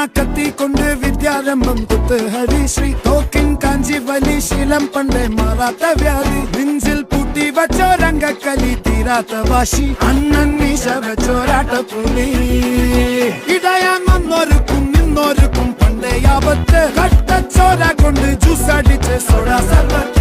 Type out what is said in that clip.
കത്തി കൊണ്ട് വിദ്യാരംഭം കുത്ത് ഹരിശ്രീ തോക്കിൻ കാഞ്ചി വലി ശീലം പണ്ടേ മാറാത്ത വ്യാധി നെഞ്ചിൽ പൂട്ടി വച്ചോരംഗക്കലി തീരാത്ത വാശി അണ്ണൻ മീശ വെച്ചോരാട്ട പുലി ഇടയാൻ വന്നോർക്കും നിന്നോർക്കും പണ്ടേ ആപത്ത് കട്ടച്ചോര കൊണ്ട് ജ്യൂസ് അടിച്ച് സോഡ സർബത്ത്